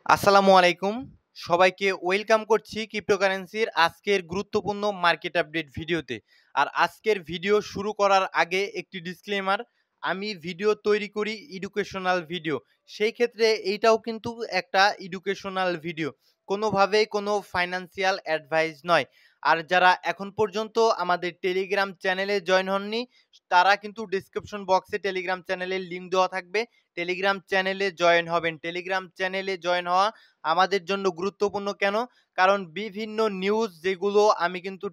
আসসালামু আলাইকুম। সবাইকে ওয়েলকাম করছি ক্রিপ্টোকারেন্সির আজকের গুরুত্বপূর্ণ মার্কেট আপডেট ভিডিওতে। আর আজকের ভিডিও শুরু করার আগে একটি ডিসক্লেমার, আমি ভিডিও তৈরি করি এডুকেশনাল ভিডিও। সেই ক্ষেত্রে এইটাও কিন্তু একটা এডুকেশনাল ভিডিও। কোনোভাবেই কোনো ফাইন্যান্সিয়াল অ্যাডভাইস নয়। আর যারা এখন পর্যন্ত আমাদের টেলিগ্রাম চ্যানেলে জয়েন হননি, তারা কিন্তু ডেসক্রিপশন বক্সে টেলিগ্রাম চ্যানেলের লিঙ্ক দেওয়া থাকবে। টেলিগ্রাম চ্যানেলে জয়েন হবেন। টেলিগ্রাম চ্যানেলে জয়েন হওয়া আমাদের জন্য গুরুত্বপূর্ণ কেন? কারণ বিভিন্ন নিউজ যেগুলো আমি কিন্তু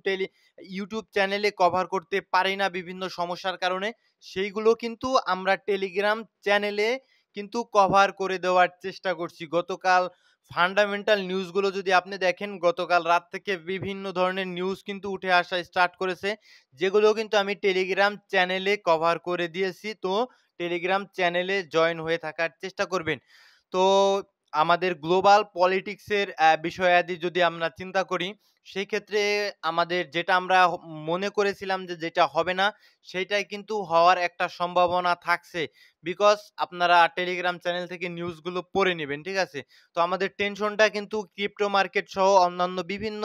ইউটিউব চ্যানেলে কভার করতে পারি না বিভিন্ন সমস্যার কারণে, সেইগুলো কিন্তু আমরা টেলিগ্রাম চ্যানেলে কিন্তু কভার করে দেওয়ার চেষ্টা করছি। গতকাল ফান্ডামেন্টাল নিউজগুলো যদি আপনি দেখেন, গতকাল রাত থেকে বিভিন্ন ধরনের নিউজ কিন্তু উঠে আসা স্টার্ট করেছে, যেগুলো কিন্তু আমি টেলিগ্রাম চ্যানেলে কভার করে দিয়েছি। তো টেলিগ্রাম চ্যানেলে জয়েন হয়ে থাকার চেষ্টা করবেন। তো আমাদের গ্লোবাল পলিটিক্সের বিষয়াদি যদি আমরা চিন্তা করি, সেই ক্ষেত্রে আমাদের যেটা আমরা মনে করেছিলাম যে যেটা হবে না, সেইটাই কিন্তু হওয়ার একটা সম্ভাবনা থাকছে। বিকজ আপনারা টেলিগ্রাম চ্যানেল থেকে নিউজগুলো পড়ে নিবেন, ঠিক আছে? তো আমাদের টেনশনটা কিন্তু ক্রিপ্টো মার্কেট সহ অন্যান্য বিভিন্ন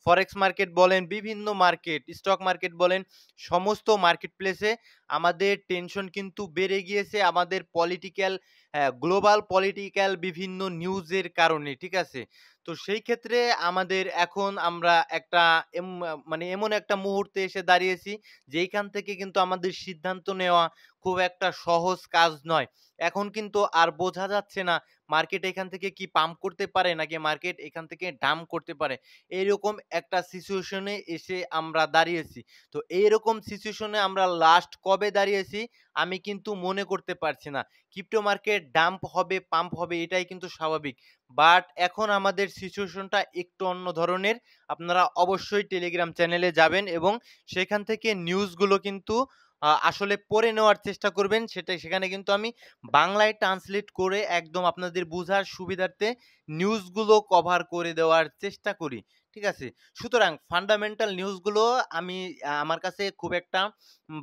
ফরেক্স মার্কেট বলেন, বিভিন্ন মার্কেট, স্টক মার্কেট বলেন, সমস্ত মার্কেট প্লেসে আমাদের টেনশন কিন্তু বেড়ে গিয়েছে আমাদের গ্লোবাল পলিটিক্যাল বিভিন্ন নিউজের কারণে, ঠিক আছে? তো সেই ক্ষেত্রে আমাদের এখন আমরা একটা এম মানে এমন একটা মুহূর্তে এসে দাঁড়িয়েছি, যেইখান থেকে কিন্তু আমাদের সিদ্ধান্ত নেওয়া খুব একটা সহজ কাজ নয়। এখন কিন্তু আর বোঝা যাচ্ছে না মার্কেট এখান থেকে কি পাম্প করতে পারে নাকি মার্কেট এখান থেকে ডাম্প করতে পারে। এইরকম একটা সিচুয়েশনে এসে আমরা দাঁড়িয়েছি। তো এইরকম সিচুয়েশনে আমরা লাস্ট কবে দাঁড়িয়েছি আমি কিন্তু মনে করতে পারছি না। ক্রিপ্টো মার্কেট ডাম্প হবে, পাম্প হবে, এটাই কিন্তু স্বাভাবিক। বাট এখন আমাদের সিচুয়েশনটা একটু অন্য ধরনের। আপনারা অবশ্যই টেলিগ্রাম চ্যানেলে যাবেন এবং সেখান থেকে নিউজগুলো কিন্তু আসলে পড়ে নেওয়ার চেষ্টা করবেন। সেখানে কিন্তু আমি বাংলায় ট্রান্সলেট করে একদম আপনাদের বুঝার সুবিধার্থে নিউজগুলো কভার করে দেওয়ার চেষ্টা করি। ঠিক আছে? সুতরাং ফান্ডামেন্টাল নিউজগুলো আমি আমার কাছে খুব একটা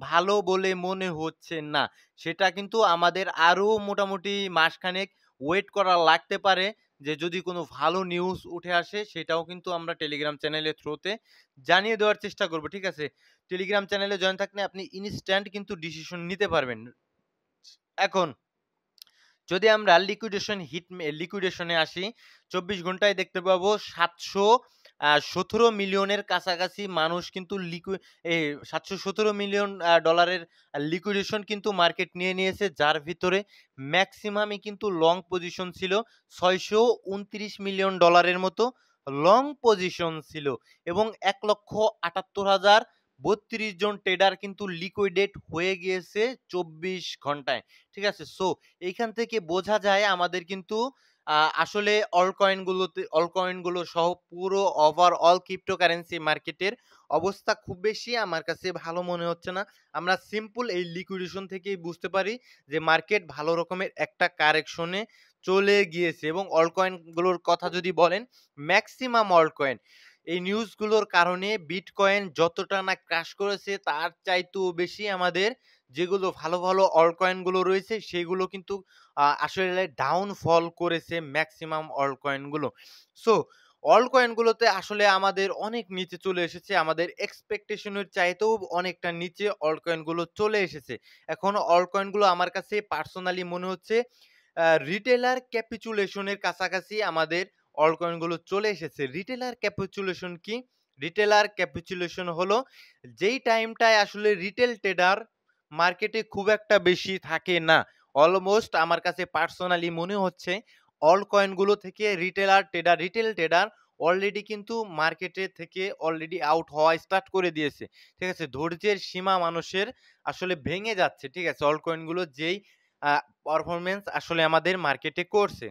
ভালো বলে মনে হচ্ছে না। সেটা কিন্তু আমাদের আরো মোটামুটি মাসখানেক ওয়েট করা লাগতে পারে, যে যদি কোনো ভালো নিউজ উঠে আসে সেটাও কিন্তু আমরা টেলিগ্রাম চ্যানেলের থ্রুতে জানিয়ে দেওয়ার চেষ্টা করব। ঠিক আছে? টেলিগ্রাম চ্যানেলে জয়েন থাকলে আপনি ইনস্ট্যান্ট কিন্তু ডিসিশন নিতে পারবেন। এখন যদি আমরা লিকুইডেশনে আসি, ২৪ ঘন্টায় দেখতে পাবো ৭১৭ মিলিয়নের কাছাকাছি মানুষ কিন্তু এই ৭১৭ মিলিয়ন ডলারের লিকুইডেশন কিন্তু মার্কেট নিয়ে নিয়েছে। যার ভিতরে ম্যাক্সিমামই কিন্তু লং পজিশন ছিল। ৬২৯ মিলিয়ন ডলারের মতো লং পজিশন ছিল এবং ১,৭৮,০৩২ জন ট্রেডার কিন্তু লিকুইডেট হয়ে গিয়েছে ২৪ ঘন্টায়। ঠিক আছে? সো এইখান থেকে বোঝা যায় আমাদের কিন্তু আসলে অল কয়েন গুলো সহ পুরো ওভারঅল ক্রিপ্টোকারেন্সি মার্কেটের অবস্থা খুব বেশি আমার কাছে ভালো মনে হচ্ছে না। আমরা সিম্পল এই লিকুইডেশন থেকেই বুঝতে পারি যে মার্কেট ভালো রকমের একটা কারেকশনে চলে গিয়েছে এবং অল কয়েনগুলোর কথা যদি বলেন, ম্যাক্সিমাম অল কয়েন এই নিউজগুলোর কারণে বিটকয়েন যতটা না ক্রাশ করেছে তার চাইতেও বেশি আমাদের যেগুলো ভালো, ভালো অল্ট কয়েন গুলো রয়েছে সেগুলো কিন্তু আসলে ডাউনফল করেছে ম্যাক্সিমাম অল্ট কয়েন গুলো। সো অল্ট কয়েন গুলোতে আসলে আমাদের অনেক নিচে চলে এসেছে। আমাদের এক্সপেকটেশন এর চাইতেও অনেকটা নিচে অল্ট কয়েন গুলো চলে এসেছে। এখন অল্ট কয়েন গুলো আমার কাছে পার্সোনালি মনে হচ্ছে রিটেলার ক্যাপিচুলেশন এর কাছাকাছি আমাদের অল্ট কয়েন গুলো চলে এসেছে। রিটেলার ক্যাপিচুলেশন কি? রিটেলার ক্যাপিচুলেশন হলো যেই টাইমটায় আসলে রিটেল ট্রেডার মার্কেটে খুব একটা বেশি থাকে না। অলমোস্ট আমার কাছে পার্সোনালি মনে হচ্ছে অল্ট কয়েন গুলো থেকে রিটেল ট্রেডার অলরেডি কিন্তু মার্কেটে থেকে অলরেডি আউট হওয়া স্টার্ট করে দিয়েছে। ঠিক আছে? ধৈর্যের সীমা মানুষের আসলে ভেঙে যাচ্ছে। ঠিক আছে? অল্ট কয়েন গুলো যেই আ পারফরম্যান্স আসলে আমাদের মার্কেটে করছে।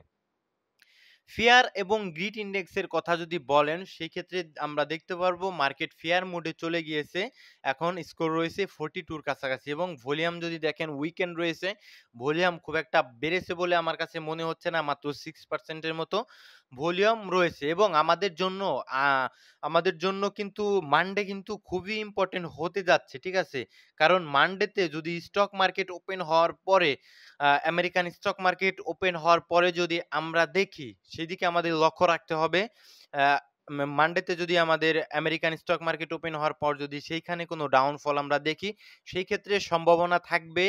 ফিয়ার এবং গ্রিড ইন্ডেক্সের কথা যদি বলেন, সেক্ষেত্রে আমরা দেখতে পারবো মার্কেট ফিয়ার মোডে চলে গিয়েছে। এখন স্কোর রয়েছে 42 র কাছাকাছি এবং ভলিউম যদি দেখেন উইকেন্ড রয়েছে। ভলিউম খুব একটা বেড়েছে বলে আমার কাছে মনে হচ্ছে না, মাত্র 6% এর মতো ভলিউম রয়েছে এবং আ আমাদের জন্য কিন্তু মানডে কিন্তু খুবই ইম্পোর্টেন্ট হতে যাচ্ছে। ঠিক আছে? কারণ মানডেতে যদি স্টক মার্কেট ওপেন হওয়ার পরে আমেরিকান স্টক মার্কেট ওপেন হওয়ার পরে যদি আমরা দেখি, সেদিকে আমাদের লক্ষ্য রাখতে হবে। মানডেতে যদি আমাদের আমেরিকান স্টক মার্কেট ওপেন হওয়ার পর যদি সেইখানে কোনো ডাউনফল আমরা দেখি, সেই ক্ষেত্রে সম্ভাবনা থাকবে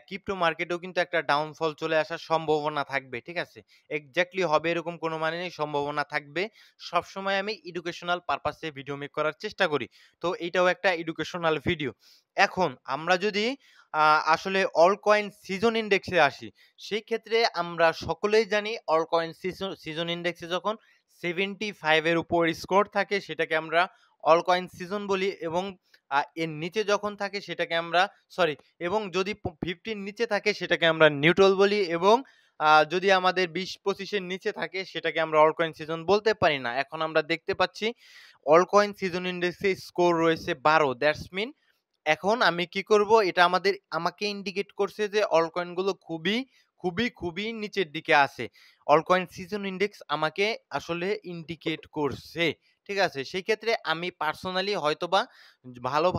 ক্রিপ্টো মার্কেটেও কিন্তু একটা ডাউনফল চলে আসার সম্ভাবনা থাকবে। ঠিক আছে? এক্সাক্টলি হবে এরকম কোনো মানে নেই, সম্ভাবনা থাকবে। সবসময় আমি এডুকেশনাল পারপাসে ভিডিও মেক করার চেষ্টা করি। তো এইটাও একটা এডুকেশনাল ভিডিও। এখন আমরা যদি আসলে অল কয়েন সিজন ইন্ডেক্সে আসি, সেই ক্ষেত্রে আমরা সকলেই জানি অল কয়েন সিজন ইন্ডেক্সে যখন 75 এর উপর স্কোর থাকে সেটাকে আমরা অল কয়েন সিজন বলি, এবং এর নিচে যখন থাকে সেটাকে আমরা সরি এবং যদি 50 এর নিচে থাকে সেটাকে আমরা নিউট্রাল বলি, এবং যদি আমাদের 20-25 এর নিচে থাকে সেটাকে আমরা অল কয়েন সিজন বলতে পারি না। এখন আমরা দেখতে পাচ্ছি অল কয়েন সিজন ইন্ডেক্সে স্কোর রয়েছে 12, দ্যাটস মিন এখন আমি কি করব, এটা আমাকে ইন্ডিকেট করছে যে অল কয়েন গুলো খুবই নিচের দিকে আছে। অল কয়েন সিজন ইন্ডেক্স আমাকে আসলে ইন্ডিকেট করছে। ঠিক আছে? সেই ক্ষেত্রে আমি পার্সোনালি হয়তোবা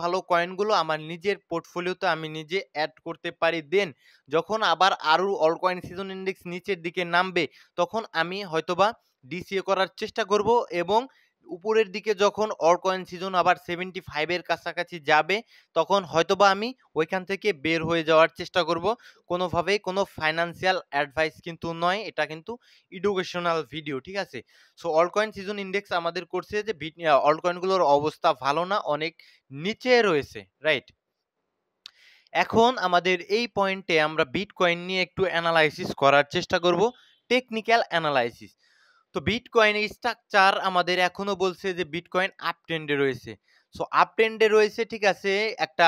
ভালো কয়েনগুলো আমার নিজের পোর্টফোলিওতে আমি নিজে এড করতে পারি। দেন যখন আবার আরো অল কয়েন সিজন ইন্ডেক্স নিচের দিকে নামবে, তখন আমি হয়তোবা ডিসিএ করার চেষ্টা করব, এবং উপরের দিকে যখন অল কয়েন সিজন আবার 75 এর কাছাকাছি যাবে, তখন হয়তোবা আমি ওইখান থেকে বের হয়ে যাওয়ার চেষ্টা করব। কোনোভাবেই কোনো ফাইন্যান্সিয়াল অ্যাডভাইস কিন্তু নয়, এটা কিন্তু এডুকেশনাল ভিডিও। ঠিক আছে? So all coin season index আমাদের করছে যে অল কয়েনগুলোর অবস্থা ভালো না, অনেক নিচে রয়েছে, রাইট? এখন আমাদের এই পয়েন্টে আমরা বিটকয়েন নিয়ে একটু অ্যানালাইসিস করার চেষ্টা করব, টেকনিক্যাল অ্যানালাইসিস। তো বিটকয়েনের স্ট্রাকচার আমাদের এখনো বলছে যে বিটকয়েন আপ ট্রেন্ডে রয়েছে। সো আপ ট্রেন্ডে রয়েছে, ঠিক আছে, একটা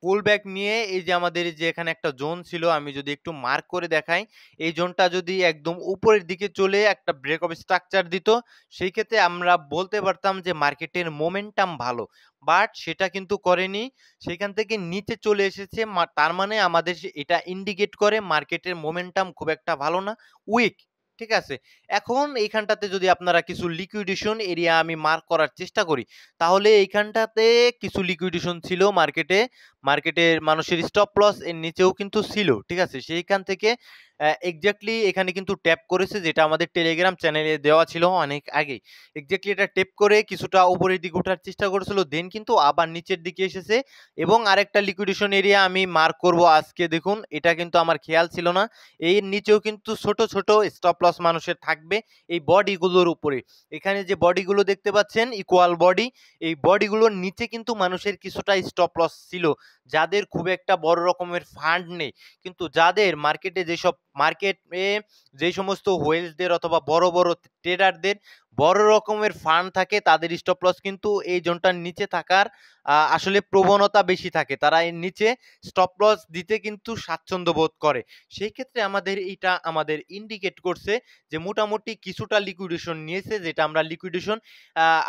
পুল ব্যাক নিয়ে এই যে আমাদের যে এখানে একটা জোন ছিল, আমি যদি একটু মার্ক করে দেখাই, এই জোনটা যদি একদম উপরের দিকে চলে একটা ব্রেক অফ স্ট্রাকচার দিত, সেই ক্ষেত্রে আমরা বলতে পারতাম যে মার্কেটের মোমেন্টাম ভালো। বাট সেটা কিন্তু করেনি, সেখান থেকে নিচে চলে এসেছে। তার মানে আমাদের এটা ইন্ডিকেট করে মার্কেটের মোমেন্টাম খুব একটা ভালো না, উইক। ঠিক আছে? এখন এইখানটাতে যদি আপনারা কিছু লিকুইডেশন এরিয়া আমি মার্ক করার চেষ্টা করি, তাহলে এইখানটাতে কিছু লিকুইডেশন ছিল মার্কেটের মানুষের স্টপ লস এর নিচেও কিন্তু ছিল। ঠিক আছে? সেইখান থেকে এক্স্যাক্টলি এখানে কিন্তু ট্যাপ করেছে, যেটা আমাদের টেলিগ্রাম চ্যানেলে দেওয়া ছিল অনেক আগে। এক্স্যাক্টলি এটা ট্যাপ করে কিছুটা উপরের দিকে ওঠার চেষ্টা করেছিল, দেন কিন্তু আবার নিচের দিকে এসেছে। এবং আরেকটা লিকুইডেশন এরিয়া আমি মার্ক করব আজকে, দেখুন এটা কিন্তু আমার খেয়াল ছিল না, এর নিচেও কিন্তু ছোট স্টপ লস মানুষের থাকবে এই বডিগুলোর উপরে। এখানে যে বডিগুলো দেখতে পাচ্ছেন ইকুয়াল বডি, এই বডিগুলোর নিচে কিন্তু মানুষের কিছুটা স্টপ লস ছিল, যাদের খুব একটা বড় রকমের ফান্ড নেই। কিন্তু যাদের মার্কেটে যে সমস্ত হোয়েলসদের অথবা বড় ট্রেডারদের বড় রকমের ফান্ড থাকে, তাদের স্টপ লস কিন্তু এই জোনটার নিচে থাকার আসলে প্রবণতা বেশি থাকে, তারা এর নিচে স্টপ লস দিতে কিন্তু স্বাচ্ছন্দ্য বোধ করে। সেই ক্ষেত্রে এইটা আমাদের ইন্ডিকেট করছে যে মোটামুটি কিছুটা লিকুইডেশন নিয়েছে, যেটা আমরা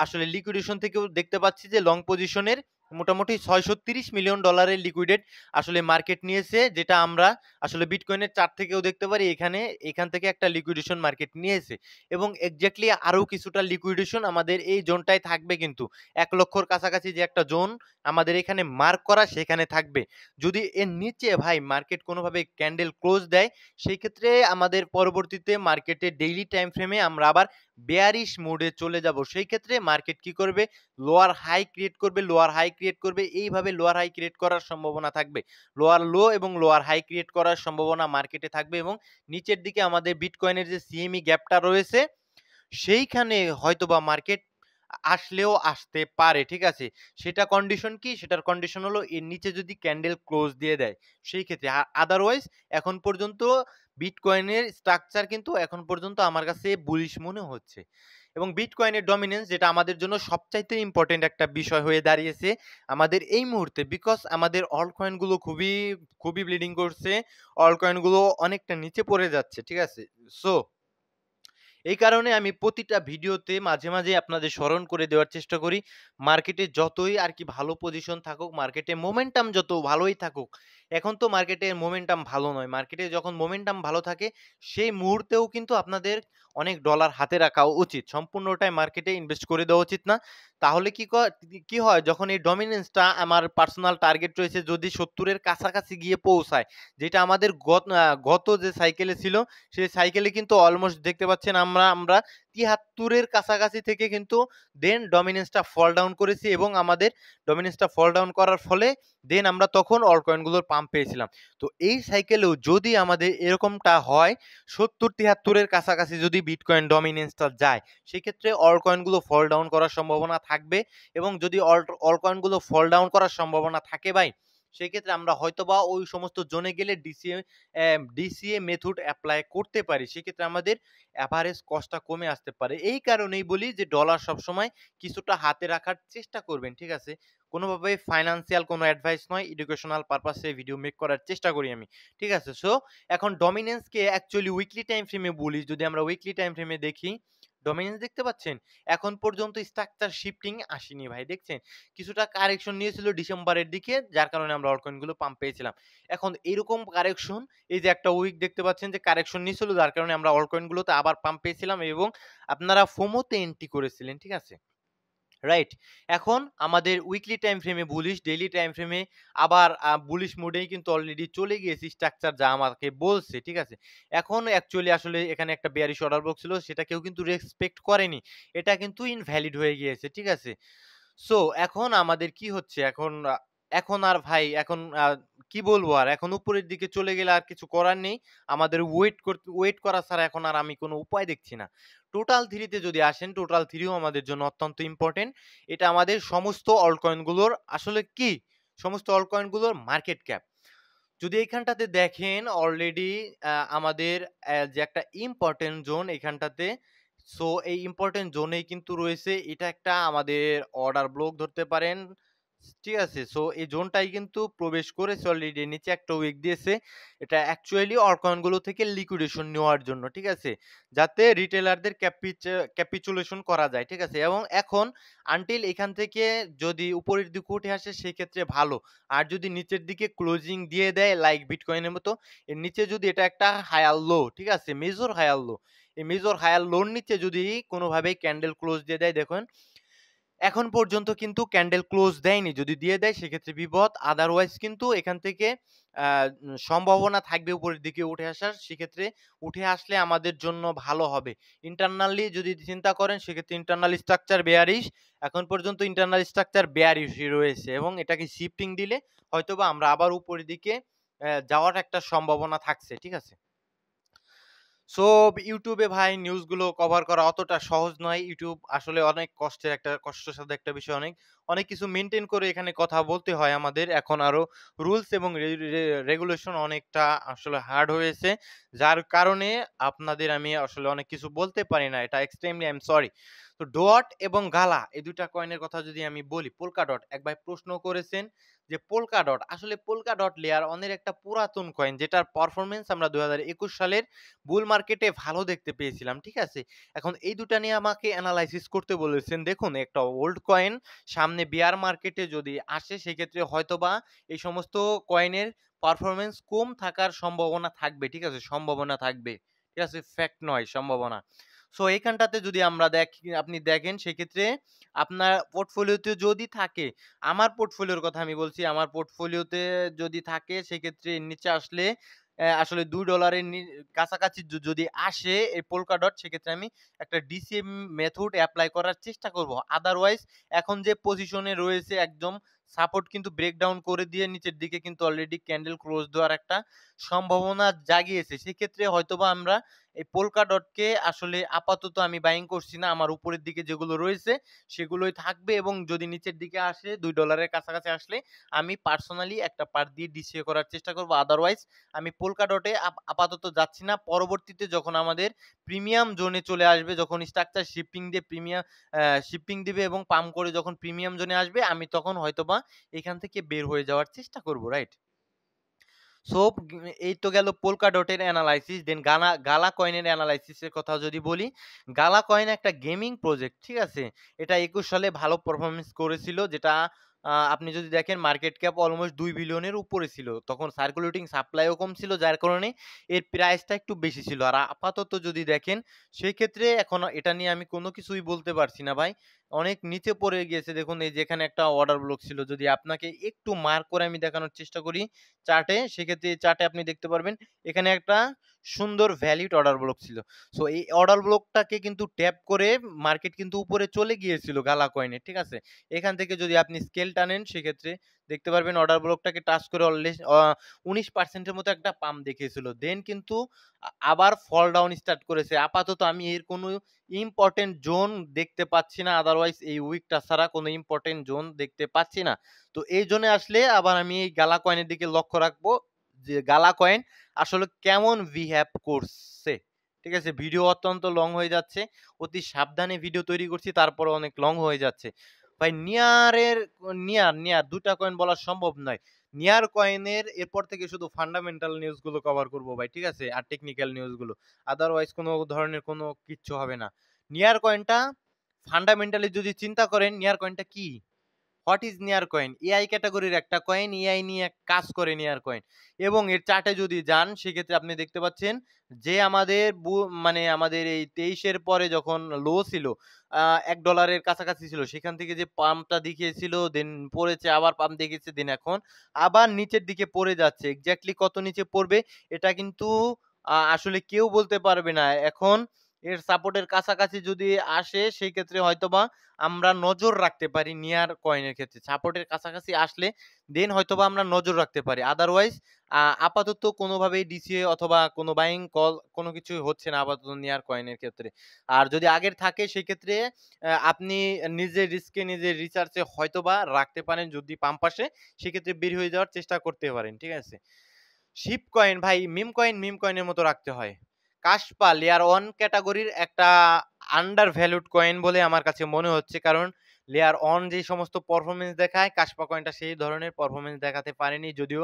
আসলে লিকুইডেশন থেকেও দেখতে পাচ্ছি যে লং পজিশনের মোটামুটি $630 মিলিয়ন লিকুইডেড আসলে মার্কেট নিয়েছে, যেটা আমরা আসলে বিটকয়েনের চার্ট থেকেও দেখতে পারি। এখান থেকে একটা লিকুইডেশন মার্কেট নিয়েছে, এবং এক্স্যাক্টলি আরো কিছুটা লিকুইডেশন আমাদের এই জোনটায় থাকবে, কিন্তু 1 লক্ষর কাছাকাছি যে একটা জোন আমাদের এখানে মার্ক করা, সেখানে থাকবে। যদি এর নিচে ভাই মার্কেট কোনোভাবে ক্যান্ডেল ক্লোজ দেয়, সেই ক্ষেত্রে আমাদের পরবর্তীতে মার্কেটে ডেইলি টাইম ফ্রেমে আমরা আবার বেয়ারিশ মোডে চলে যাব। সেই ক্ষেত্রে মার্কেট কি করবে, লোয়ার হাই ক্রিয়েট করবে, এইভাবে লোয়ার হাই ক্রিয়েট করার সম্ভাবনা থাকবে, লোয়ার লো এবং লোয়ার হাই ক্রিয়েট করার সম্ভাবনা মার্কেটে থাকবে, এবং নিচের দিকে আমাদের বিটকয়েনের যে সিএমই গ্যাপটা রয়েছে, সেইখানে হয়তোবা মার্কেট আসলেও আসতে পারে। ঠিক আছে? সেটা কন্ডিশন কি? সেটার কন্ডিশন হলো এর নিচে যদি ক্যান্ডেল ক্লোজ দিয়ে দেয়, সেই ক্ষেত্রে। আদারওয়াইজ এখন পর্যন্ত বিটকয়েনের স্ট্রাকচার কিন্তু এখন পর্যন্ত আমার কাছে বুলিশ মনে হচ্ছে। এবং বিটকয়েনের ডমিনেন্স, যেটা আমাদের জন্য সবচাইতে ইম্পর্টেন্ট একটা বিষয় হয়ে দাঁড়িয়েছে আমাদের এই মুহূর্তে, বিকজ আমাদের অল কয়েনগুলো খুবই ব্লিডিং করছে, অল কয়েনগুলো অনেকটা নিচে পড়ে যাচ্ছে। ঠিক আছে? সো এই কারণে আমি প্রতিটা ভিডিওতে মাঝে আপনাদের স্মরণ করে দেওয়ার চেষ্টা করি, মার্কেটে যতই আর কি ভালো পজিশন থাকুক, মার্কেটে মোমেন্টাম যত ভালোই থাকুক, এখন তো মার্কেটের মোমেন্টাম ভালো নয়। মার্কেটে যখন মোমেন্টাম ভালো থাকে, সেই মুহূর্তেও কিন্তু আপনাদের অনেক ডলার হাতে রাখা উচিত, সম্পূর্ণটাই মার্কেটে ইনভেস্ট করে দেওয়া উচিত না। তাহলে কি হয়, যখন এই ডমিনেন্সটা আমার পার্সোনাল টার্গেট রয়েছে যদি 70-এর কাছাকাছি গিয়ে পৌঁছায়, যেটা আমাদের গত যে সাইকেলে ছিল, সেই সাইকেলে কিন্তু অলমোস্ট দেখতে পাচ্ছেন আমরা ৭৩ এর কাছাকাছি থেকে কিন্তু দেন ডমিনেন্সটা ফল ডাউন করেছি এবং আমাদের ডমিনেন্সটা ফল ডাউন করার ফলে দেন আমরা তখন অল্ট কয়েনগুলোর পাম্প পেয়েছিলাম। তো এই সাইকেলেও যদি আমাদের এরকমটা হয় ৭০-৭৩ এর কাছাকাছি যদি বিটকয়েন ডমিনেন্সটা যায়, সেক্ষেত্রে অল্ট কয়েনগুলো ফল ডাউন করার সম্ভাবনা থাকবে এবং যদি অল্ট কয়েনগুলো ফল ডাউন করার সম্ভাবনা থাকে ভাই, সেক্ষেত্রে আমরা হয়তোবা ওই সমস্ত জোনে গেলে ডিসিএ মেথড এপ্লাই করতে পারি। সেক্ষেত্রে আমাদের এভারেজ কস্টটা কমে আসতে পারে। এই কারণেই বলি যে ডলার সবসময় কিছুটা হাতে রাখার চেষ্টা করবেন, ঠিক আছে? কোনোভাবেই ফাইন্যান্সিয়াল কোনো অ্যাডভাইস নয়, এডুকেশনাল পারপাসে ভিডিও মেক করার চেষ্টা করি আমি, ঠিক আছে? সো এখন ডমিনেন্সকে অ্যাকচুয়ালি উইকলি টাইম ফ্রেমে বলি, যদি আমরা উইকলি টাইম ফ্রেমে দেখি, ডমিনেন্স দেখতে পাচ্ছেন? এখন পর্যন্ত স্ট্রাকচার শিফটিং আসেনি ভাই, দেখছেন? কিছুটা কারেকশন নিয়েছিল ডিসেম্বরের দিকে, যার কারণে আমরা অল্টকয়েনগুলো পাম্প পেয়েছিলাম। এখন এরকম কারেকশন, এই যে একটা উইক দেখতে পাচ্ছেন যে কারেকশন নিয়েছিল, যার কারণে আমরা অল্টকয়েনগুলোতে আবার পাম্প পেয়েছিলাম এবং আপনারা ফোমোতে এন্ট্রি করেছিলেন, ঠিক আছে? রাইট? এখন আমাদের উইকলি টাইম ফ্রেমে বুলিশ, ডেইলি টাইম ফ্রেমে আবার বুলিশ মোডেই কিন্তু অলরেডি চলে গিয়েছি স্ট্রাকচার যা আমাকে বলছে, ঠিক আছে? এখন অ্যাকচুয়ালি আসলে এখানে একটা বেয়ারিশ অর্ডার ব্লক ছিল, সেটা কেউ কিন্তু রেসপেক্ট করেনি। এটা কিন্তু ইনভ্যালিড হয়ে গিয়েছে, ঠিক আছে? সো এখন আমাদের কি হচ্ছে? এখন আর ভাই এখন কি বলবো আর? এখন উপরের দিকে চলে গেলে আর কিছু করার নেই। আমাদের ওয়েট করা ছাড়া এখন আর আমি কোনো উপায় দেখছি না। টোটাল 3 তে যদি আসেন, টোটাল 3 ও আমাদের জন্য অত্যন্ত ইম্পোর্টেন্ট। এটা আমাদের সমস্ত অল্ট কয়েনগুলোর আসলে কি? সমস্ত অল্ট কয়েনগুলোর মার্কেট ক্যাপ। যদি এইখানটাতে দেখেন অলরেডি আমাদের যে একটা ইম্পোর্টেন্ট জোন এখানটাতে, সো এই ইম্পোর্টেন্ট জোনেই কিন্তু রয়েছে, এটা একটা আমাদের অর্ডার ব্লক ধরতে পারেন, ঠিক আছে? সো এই জোনটাই কিন্তু প্রবেশ করেছে অলরেডি, নিচে একটা উইক দিয়েছে। এটা অ্যাকচুয়ালি অল্টকয়েন গুলো থেকে লিকুইডেশন নেওয়ার জন্য, ঠিক আছে? যাতে রিটেলারদের ক্যাপিচুলেশন করা যায়, ঠিক আছে? এবং এখন আনটিল এখান থেকে যদি উপরের দিকে উঠে আসে সেক্ষেত্রে ভালো। আর যদি নিচের দিকে ক্লোজিং দিয়ে দেয় লাইক বিটকয়েনের মতো, এর নিচে যদি এটা একটা হায়ার লো, ঠিক আছে? Major higher low. এই মেজর হায়ার লোর নিচে যদি কোনোভাবে ক্যান্ডেল ক্লোজ দিয়ে দেয়, দেখুন এখন পর্যন্ত কিন্তু ক্যান্ডেল ক্লোজ দেয়নি। যদি দিয়ে দেয় সেক্ষেত্রে বিপদ। আদারওয়াইজ কিন্তু এখান থেকে সম্ভাবনা থাকবে উপরের দিকে উঠে আসার। সেক্ষেত্রে উঠে আসলে আমাদের জন্য ভালো হবে। ইন্টারনালি যদি চিন্তা করেন সেক্ষেত্রে ইন্টারনাল স্ট্রাকচার বেয়ারিশ। এখন পর্যন্ত ইন্টারনাল স্ট্রাকচার বেয়ারিশই রয়েছে এবং এটাকে শিফটিং দিলে হয়তোবা আমরা আবার উপরের দিকে যাওয়ার একটা সম্ভাবনা থাকছে। ঠিক আছে? সো ইউটিউবে ভাই নিউজগুলো কভার করা অতটা সহজ নয়। ইউটিউব আসলে অনেক কষ্টসাধ্য একটা বিষয়। অনেক কিছু মেইনটেইন করে এখানে কথা বলতে হয় আমাদের। এখন আরো রুলস এবং রেগুলেশন অনেকটা আসলে হার্ড হয়েছে। যার কারণে আপনাদের আমি আসলে অনেক কিছু বলতে পারি না। এটা এক্সট্রিমলি আই এম সরি। তো ডট এবং গালা এই ২ টা কয়েনের কথা যদি আমি বলি, পোল্কা ডট এক ভাই প্রশ্ন করেছেন যে পোল্কা ডট, আসলে পোল্কা ডট লেয়ার ওয়ান এর একটা পুরাতন কয়েন যেটার পারফরম্যান্স আমরা ২০২১ সালের বুল মার্কেটে ভালো দেখতে পেয়েছিলাম, ঠিক আছে? এখন এই ২ টা নিয়ে আমাকে এনালাইসিস করতে বলেছেন। দেখুন একটা ওল্ড কয়েন সামনে বিয়ার মার্কেটে যদি আসে সেক্ষেত্রে হয়তোবা এই সমস্ত কয়েনের পারফরম্যান্স কম থাকার সম্ভাবনা থাকবে, ঠিক আছে? সম্ভাবনা থাকবে। ঠিক আছে? ফ্যাক্ট নয়, সম্ভাবনা। সো এইখানটাতে যদি আমরা আপনি দেখেন সেক্ষেত্রে আপনার পোর্টফোলিওতে যদি থাকে, আমার পোর্টফোলিওর কথা আমি বলছি, আমার পোর্টফোলিওতে যদি থাকে সেক্ষেত্রে এর নিচে আসলে আসলে $2 এর কাছাকাছি যদি আসে এই পোল্কা ডট, সেক্ষেত্রে আমি একটা ডিসিএম মেথড এপ্লাই করার চেষ্টা করব। আদারওয়াইজ এখন যে পজিশনে রয়েছে একদম সাপোর্ট কিন্তু ব্রেকডাউন করে দিয়ে নিচের দিকে কিন্তু অলরেডি ক্যান্ডেল ক্লোজ দেওয়ার একটা সম্ভাবনা জাগিয়েছে। সেক্ষেত্রে হয়তোবা আমরা এই পোল্কা ডটকে আসলে আপাতত আমি বাইং করছি না। আমার উপরের দিকে যেগুলো রয়েছে সেগুলোই থাকবে এবং যদি নিচের দিকে আসে $2 এর কাছাকাছি আসলে আমি পার্সোনালি একটা পার্ট দিয়ে ডিসিএ করার চেষ্টা করব। আদারওয়াইজ আমি পোল্কা ডটে আপাতত যাচ্ছি না। পরবর্তীতে যখন আমাদের প্রিমিয়াম জোনে চলে আসবে, যখন স্ট্রাকচার শিফটিং দিবে এবং পাম্প করে যখন প্রিমিয়াম জোনে আসবে, আমি তখন হয়তোবা এখান থেকে বের হয়ে যাওয়ার চেষ্টা করব, রাইট? সো এই তো গেল পোল্কা ডটের অ্যানালাইসিস। দেন গালা কয়েনের অ্যানালাইসিস এর কথা যদি বলি, গালা কয়েন একটা গেমিং প্রজেক্ট, ঠিক আছে? এটা ২১ সালে ভালো পারফরম্যান্স করেছিল, যেটা আপনি যদি দেখেন মার্কেট ক্যাপ অলমোস্ট ২ বিলিয়নের উপরে ছিল। তখন সার্কুলেটিং সাপ্লাইও কম ছিল, যার কারণে এর প্রাইসটা একটু বেশি ছিল। আর আপাতত যদি দেখেন সেক্ষেত্রে এখন এটা নিয়ে আমি কোনো কিছুই বলতে পারছি না ভাই। অনেক নিচে পড়ে গিয়েছে, দেখুন এই যে এখানে একটা অর্ডার ব্লক ছিল। যদি আপনাকে একটু মার্ক করে আমি দেখানোর চেষ্টা করি চার্টে, সেক্ষেত্রে চার্টে আপনি দেখতে পারবেন এখানে একটা সুন্দর ভ্যালিড অর্ডার ব্লক ছিল। সো এই অর্ডার ব্লকটাকে কিন্তু ট্যাপ করে মার্কেট কিন্তু উপরে চলে গিয়েছিল গালা কয়েনের, ঠিক আছে? এখান থেকে যদি আপনি স্কেল টানেন সেক্ষেত্রে দেখতে পারবেন অর্ডার ব্লকটাকে টাচ করে 19% এর মতো একটা পাম্প দেখিয়েছিল। দেন কিন্তু আবার ফল ডাউন স্টার্ট করেছে। আপাতত আমি এর কোনো ইম্পোর্টেন্ট জোন দেখতে পাচ্ছি না। আদারওয়াইজ এই উইকটা ছাড়া কোনো ইম্পোর্টেন্ট জোন দেখতে পাচ্ছি না। তো এই জোনে আসলে আবার আমি এই গালা কয়েনের দিকে লক্ষ্য রাখবো যে গালা কয়েন আসলে কেমন বিহেভ করছে। ঠিক আছে? ভিডিও অত্যন্ত লং হয়ে যাচ্ছে। অতি সাবধানে ভিডিও তৈরি করছি তারপরেও অনেক লং হয়ে যাচ্ছে। ভাই নিয়ার ২ টা কয়েন বলা সম্ভব নয়। নিয়ার কয়েনের এরপর থেকে শুধু ফান্ডামেন্টাল নিউজ গুলো কভার করব ভাই, ঠিক আছে? আর টেকনিক্যাল নিউজ গুলো। আদারওয়াইজ কোনো ধরনের কোনো কিচ্ছু হবে না। নিয়ার কয়েনটা ফান্ডামেন্টালি যদি চিন্তা করেন নিয়ার কয়েনটা কি? What is near coin? AI ক্যাটাগরির একটা কয়েন, এআই নিয়ে কাজ করে নিয়ার কয়েন। এবং এর চার্টে যদি যান সেক্ষেত্রে আপনি দেখতে পাচ্ছেন যে আমাদের মানে আমাদের এই ২৩ এর পরে যখন লো ছিল, $১ এর কাছাকাছি ছিল। সেখান থেকে যে পাম্পটা দেখিয়েছিল, দেন পড়েছে, আবার পাম্প দেখিয়েছে, দেন এখন আবার নিচের দিকে পড়ে যাচ্ছে। এক্সাক্টলি কত নিচে পড়বে এটা কিন্তু আসলে কেউ বলতে পারবে না। এখন এর সাপোর্টের কাছাকাছি যদি আসে সেক্ষেত্রে হয়তোবা আমরা নজর রাখতে পারি নিয়ার কয়েনের ক্ষেত্রে। সাপোর্টের কাছাকাছি আসলে দেন হয়তোবা আমরা নজর রাখতে পারি। আদারওয়াইজ আপাতত কোনোভাবেই ডিসিএ অথবা কোনো বাইং কল কোনো কিছুই হচ্ছে না আপাতত নিয়ার কয়েনের ক্ষেত্রে। আর যদি আগের থাকে সেক্ষেত্রে আপনি নিজের রিস্কে নিজের রিসার্চে হয়তোবা রাখতে পারেন যদি পাম্প আসে সেক্ষেত্রে বের হয়ে যাওয়ার চেষ্টা করতে পারেন। ঠিক আছে? শিপ কয়েন ভাই মিম কয়েনের মতো রাখতে হয়। কাশপা লেয়ার 1 ক্যাটেগরির একটা আন্ডার ভ্যালুড কয়েন বলে আমার কাছে মনে হচ্ছে। কারণ লেয়ার 1 যে সমস্ত পারফরম্যান্স দেখায় কাশপা কয়েনটা সেই ধরনের পারফরম্যান্স দেখাতে পারেনি। যদিও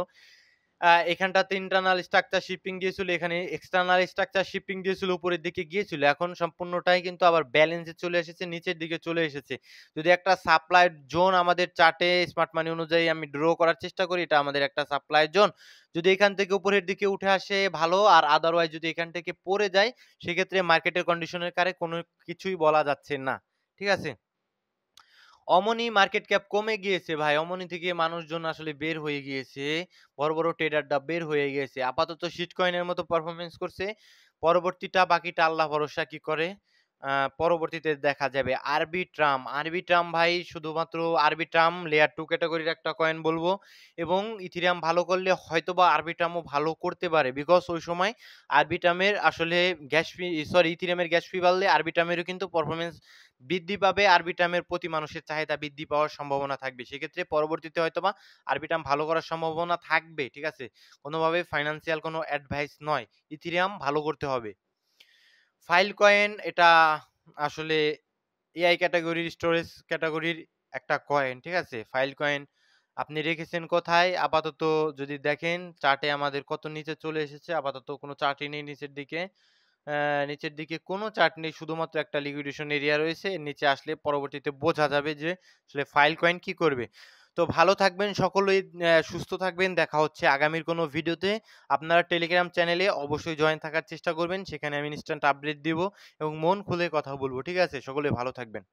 এখানটাতে ইন্টারনাল স্ট্রাকচার শিপিং দিয়েছিল, এখানে এক্সটার্নাল স্ট্রাকচার শিপিং দিয়েছিল, উপরের দিকে গিয়েছিল। এখন সম্পূর্ণটাই কিন্তু আবার ব্যালেন্সে চলে এসেছে, নিচের দিকে চলে এসেছে। যদি একটা সাপ্লাই জোন আমাদের চার্টে স্মার্ট মানি অনুযায়ী আমি ড্র করার চেষ্টা করি, এটা আমাদের একটা সাপ্লাই জোন। যদি এখান থেকে উপরের দিকে উঠে আসে ভালো, আর আদারওয়াইজ যদি এখান থেকে পড়ে যায় সেক্ষেত্রে মার্কেটের কন্ডিশনের কারে কোনো কিছুই বলা যাচ্ছে না। ঠিক আছে? অমনি মার্কেট ক্যাপ কমে গিয়েছে ভাই। অমনি থেকে মানুষজন আসলে বের হয়ে গিয়েছে। বড়, বড় ট্রেডাররা বের হয়ে গিয়েছে। আপাতত শিট কয়েনের মতো পারফরম্যান্স করছে। পরবর্তীটা বাকিটা আল্লাহ ভরসা কি করে। আ পরবর্তীতে দেখা যাবে। আরবি ট্রাম ভাই শুধুমাত্র আরবি ট্রাম লেয়ার 2 ক্যাটেগরির একটা কয়েন বলবো এবং ইথেরিয়াম ভালো করলে হয়তোবা আরবি ট্রামও ভালো করতে পারে। বিকজ ওই সময় আরবি ট্রামের আসলে ইথেরিয়ামের গ্যাস ফি বাড়লে আরবি ট্রামেরও কিন্তু পারফরম্যান্স বৃদ্ধি পাবে। আরবিট্রামের প্রতি মানুষের চাহিদা বৃদ্ধি পাওয়ার সম্ভাবনা থাকবে। সেক্ষেত্রে পরবর্তীতে হয়তোবা আরবিট্রাম ভালো করার সম্ভাবনা থাকবে। ঠিক আছে? কোনোভাবে ফাইন্যান্সিয়াল কোনো অ্যাডভাইস নয়। ইথেরিয়াম ভালো করতে হবে। ফাইল কয়েন এটা আসলে এআই ক্যাটেগরির স্টোরেজ ক্যাটেগরির একটা কয়েন। ঠিক আছে? ফাইল কয়েন আপনি রেখেছেন কোথায়? আপাতত যদি দেখেন চার্টে আমাদের কত নিচে চলে এসেছে। আপাতত কোনো চার্টই নেই নিচের দিকে। নিচের দিকে কোনো চার্ট নেই, শুধুমাত্র একটা লিকুইডেশন এরিয়া রয়েছে। এর নিচে আসলে পরবর্তীতে বোঝা যাবে যে আসলে ফাইল কয়েন কি করবে। তো ভালো থাকবেন সকলেই, সুস্থ থাকবেন। দেখা হচ্ছে আগামীর কোনো ভিডিওতে। আপনারা টেলিগ্রাম চ্যানেলে অবশ্যই জয়েন থাকার চেষ্টা করবেন। সেখানে আমি ইনস্ট্যান্ট আপডেট দিব এবং মন খুলে কথা বলব। ঠিক আছে? সকলে ভালো থাকবেন।